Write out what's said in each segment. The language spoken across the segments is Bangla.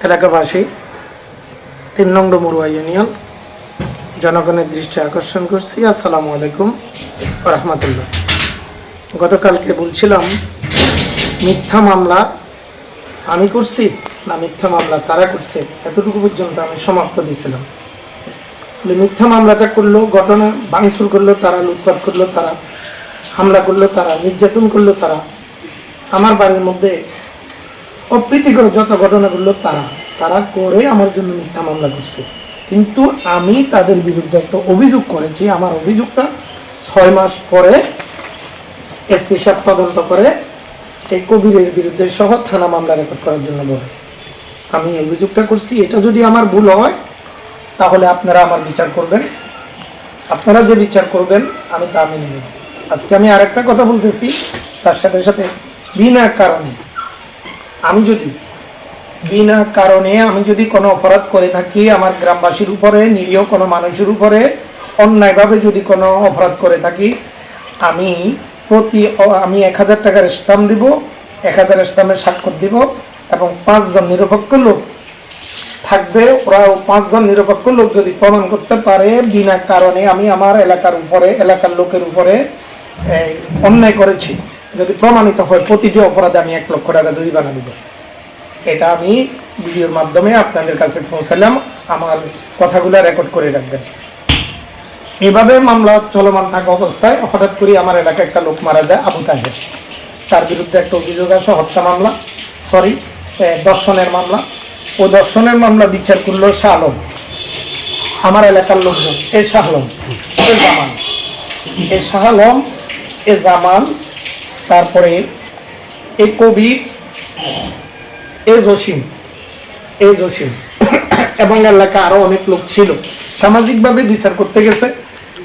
এলাকাবাসী ৩ নং ডুমুরিয়া ইউনিয়ন জনগণের দৃষ্টি আকর্ষণ করছি। আসসালামু আলাইকুম ওয়া রাহমাতুল্লাহ। গতকালকে বলছিলাম মিথ্যা মামলা আমি করছি না মিথ্যা মামলা তারা করছে, এতটুকু পর্যন্ত আমি সমাপ্ত দিয়েছিলাম। মিথ্যা মামলাটা করলো, ঘটনা ভাঙচুর করলো তারা, লুটপাট করলো তারা, হামলা করলো তারা, নির্যাতন করলো তারা, আমার বাড়ির মধ্যে অপ্রীতিকর যত ঘটনা করলো তারা তারা করে আমার জন্য মিথ্যা মামলা করছে। কিন্তু আমি তাদের বিরুদ্ধে একটা অভিযোগ করেছি। আমার অভিযোগটা 6 মাস পরে এসপি সাহেব তদন্ত করে এই কবিরের বিরুদ্ধে সহ থানা মামলা রেকর্ড করার জন্য বলে আমি অভিযোগটা করছি। এটা যদি আমার ভুল হয় তাহলে আপনারা আমার বিচার করবেন, আপনারা যে বিচার করবেন আমি তা মেনে নেব। আজকে আমি আরেকটা কথা বলতেছি, তার সাথে সাথে বিনা কারণে আমি যদি কোনো অপরাধ করে থাকি, আমার গ্রামবাসীর উপরে, নিরীহ কোনো মানুষের উপরে অন্যায়ভাবে যদি কোনো অপরাধ করে থাকি, আমি 1000 টাকার স্ট্যাম্প দিব, 1000 স্ট্যাম্পের স্বাক্ষর দিব এবং 5 জন নিরপেক্ষ লোক থাকবে। ওরা 5 জন নিরপেক্ষ লোক যদি প্রমাণ করতে পারে বিনা কারণে আমি আমার এলাকার লোকের উপরে অন্যায় করেছি, যদি প্রমাণিত হয়, প্রতিটি অপরাধে আমি 1 লক্ষ টাকা জরিমানা দিব। এটা আমি ভিডিওর মাধ্যমে আপনাদের কাছে পৌঁছালাম, আমার কথাগুলো রেকর্ড করে রাখবেন। এভাবে মামলা চলমান থাকা অবস্থায় হঠাৎ করে আমার এলাকায় একটা লোক মারা যায়, আবু তাহের। তার বিরুদ্ধে একটা অভিযোগ আসে, হত্যা মামলা, দর্শনের মামলা। ও দর্শনের মামলা বিচার করলো শাহ আলম, আমার এলাকার লোকজন। এ শাহ আলম, এ জামাল, তারপরে এ কবির, এ জসিম এবং এলাকা আরো অনেক লোক ছিল। সামাজিকভাবে বিচার করতে গেছে,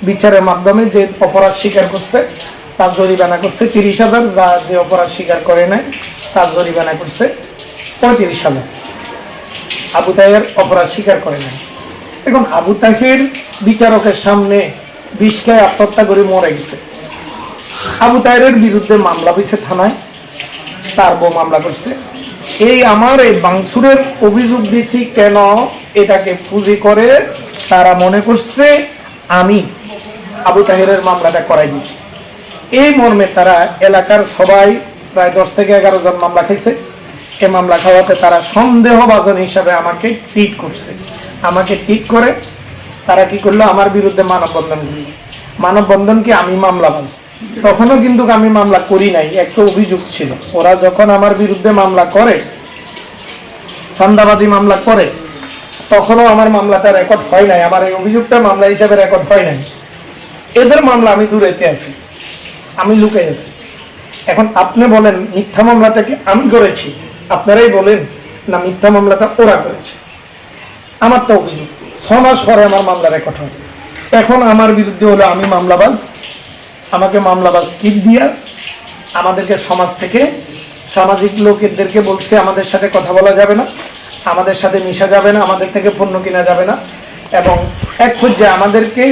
বিচারের মাধ্যমে যে অপরাধ স্বীকার করছে তার জরিমানা করছে 30,000, যে অপরাধ স্বীকার করে নাই তার জরিমানা করছে 35,000। আবু তাহের অপরাধ স্বীকার করে নাই। এখন আবু তাহের বিচারকের সামনে বিষ খেয়ে আত্মহত্যা করে মরে গেছে। আবু তাহের বিরুদ্ধে মামলা হয়েছে থানায়, তার বউ মামলা করছে। আমার এই ভাঙচুরের অভিযোগ দিছি কেন, এটাকে পুঁজি করে তারা মনে করছে আমি আবু তাহেরের মামলাটা করাই দিছি। এই মর্মে তারা এলাকার সবাই প্রায় 10 থেকে 11 জন মামলা খেয়েছে। এই মামলা খাওয়াতে তারা সন্দেহভাজন হিসাবে আমাকে ট্রিট করছে। আমাকে ট্রিট করে তারা কি করলো, আমার বিরুদ্ধে মানববন্ধন কি আমি মামলাবাজ। তখনও কিন্তু আমি মামলা করি নাই, একটা অভিযোগ ছিল। ওরা যখন আমার বিরুদ্ধে মামলা করে, চাঁদাবাজি মামলা করে, তখনও আমার মামলাটা রেকর্ড হয় নাই, আমার এই অভিযোগটা মামলা হিসাবে রেকর্ড হয় নাই। এদের মামলা আমি দূরেতে আছি, আমি লুকাই আছি। এখন আপনি বলেন মিথ্যা মামলাটা কি আমি করেছি, আপনারাই বলেন না মিথ্যা মামলাটা ওরা করেছে। আমার তো অভিযোগ 6 মাস পরে আমার মামলা রেকর্ড হয়। এখন আমার বিরুদ্ধে হলো আমি মামলাবাজ, আমাকে মামলাবাজ টিপ দিয়া আমাদেরকে সমাজ থেকে, সামাজিক লোকেদেরকে বলছে আমাদের সাথে কথা বলা যাবে না, আমাদের সাথে মিশা যাবে না, আমাদের থেকে পণ্য কেনা যাবে না। এবং এক পর্যায়ে আমাদেরকে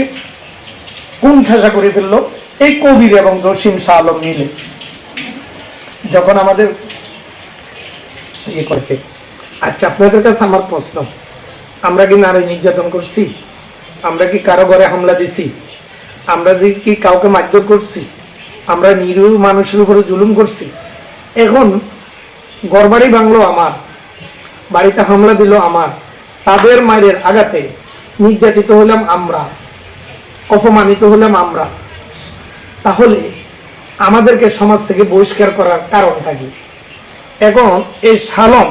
কোন ঠাসা করে ফেললো এই কবির এবং জসিম শাহ আলম মিলে। যখন আমাদের করে, আচ্ছা আপনাদের কাছে আমার প্রশ্ন, আমরা কি নারী নির্যাতন করছি? আমরা কি কারো ঘরে হামলা দিছি? আমরা যে কি কাউকে মারধর করছি? আমরা নিরীহ মানুষের উপরে জুলুম করছি? এখন ঘরবাড়ি ভাঙলো আমার, বাড়িতে হামলা দিল আমার, তাদের মায়ের আঘাতে নির্যাতিত হলাম আমরা, অপমানিত হলাম আমরা, তাহলে আমাদেরকে সমাজ থেকে বহিষ্কার করার কারণটা কি? এখন এই শালম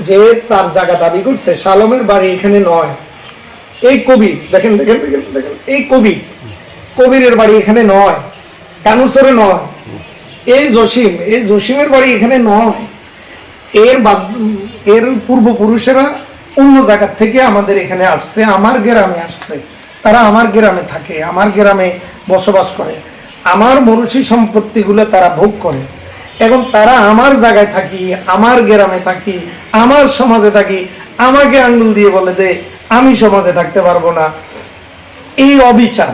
যে তার জায়গা দাবি করছে, শালমের বাড়ি এখানে নয়। এই কবির দেখেন, এই কবিরের বাড়ি এখানে নয়, কানুসরে নয়। এই জসিমের বাড়ি এখানে নয়। এর পূর্বপুরুষেরা অন্য জায়গা থেকে আমাদের এখানে আসছে, আমার গ্রামে আসছে। তারা আমার গ্রামে থাকে, আমার গ্রামে বসবাস করে, আমার মনুষ্য সম্পত্তিগুলো তারা ভোগ করে। এখন তারা আমার জায়গায় থাকি, আমার গ্রামে থাকি, আমার সমাজে থাকি, আমাকে আঙ্গুল দিয়ে বলে দে আমি সমাজে থাকতে পারবো না। এই অবিচার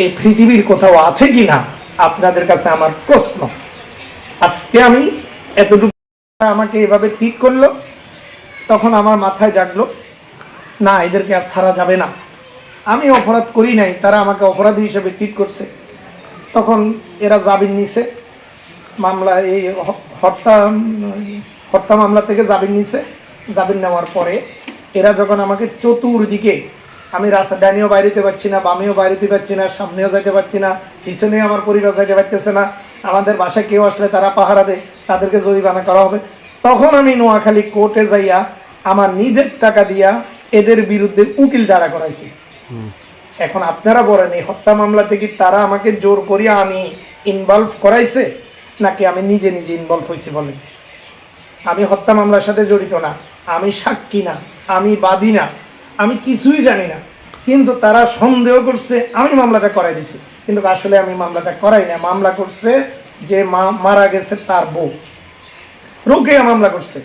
এই পৃথিবীর কোথাও আছে কিনা আপনাদের কাছে আমার প্রশ্ন। আজকে আমি এতটুকু আমাকে এভাবে ঠিক করলো, তখন আমার মাথায় জাগলো, না এদেরকে আর ছাড়া যাবে না, আমি অপরাধ করি নাই, তারা আমাকে অপরাধী হিসেবে ট্রিট করছে। তখন এরা জামিন নিছে, মামলা এই হত্যা মামলা থেকে জামিন নিছে। জামিন নেওয়ার পরে এরা যখন আমাকে চতুর্দিকে, আমি রাস্তা ডানিও বাইরেতে পারছি না, বামেও বাইরেতে পারছি না, সামনেও যাইতে পারছি না, পিছনেও আমার পরিবার যাইতে পারতেছে না, আমাদের বাসায় কেউ আসলে তারা পাহারা দেয়, তাদেরকে জরিমানা করা হবে। তখন আমি নোয়াখালী কোর্টে যাইয়া আমার নিজের টাকা দিয়া এদের বিরুদ্ধে উকিল দাঁড়া করাইছি। এখন আপনারা বলেন, এই হত্যা মামলাতে কি তারা আমাকে জোর করিয়া আমি ইনভলভ করাইছে, নাকি আমি নিজে নিজে ইনভলভ হয়েছি? বলেন, আমি হত্যা মামলার সাথে জড়িত না, আমি সাক্ষী না, আমি বাদী না, আমি কিছুই জানি না, কিন্তু তারা সন্দেহ করছে আমি মামলাটা করাই দিছি, কিন্তু আসলে আমি মামলাটা করাই না। মামলা করছে যে মারা গেছে তার বউ, রোকেয়া মামলা করছে,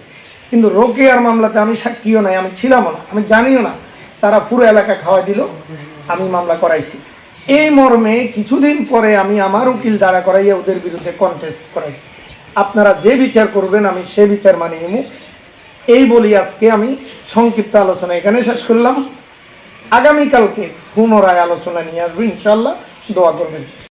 কিন্তু রোকেয়ার মামলাতে আমি সাক্ষীও নাই, আমি ছিলামও না, আমি জানিও না। তারা পুরো এলাকা খাওয়াই দিল, আমি মামলা করাইছি। এই মর্মে কিছুদিন পরে আমি আমার উকিল দাঁড়া করাইয়া ওদের বিরুদ্ধে কন্টেস্ট করাইছি। আপনারা যে বিচার করবেন আমি সে বিচার মানিয়ে নেব। এই বলি আজকে আমি সংক্ষিপ্ত আলোচনা এখানে শেষ করলাম। আগামীকালকে পুনরায় আলোচনা নিয়ে আসবো, ইনশাল্লাহ। দোয়া করবেন।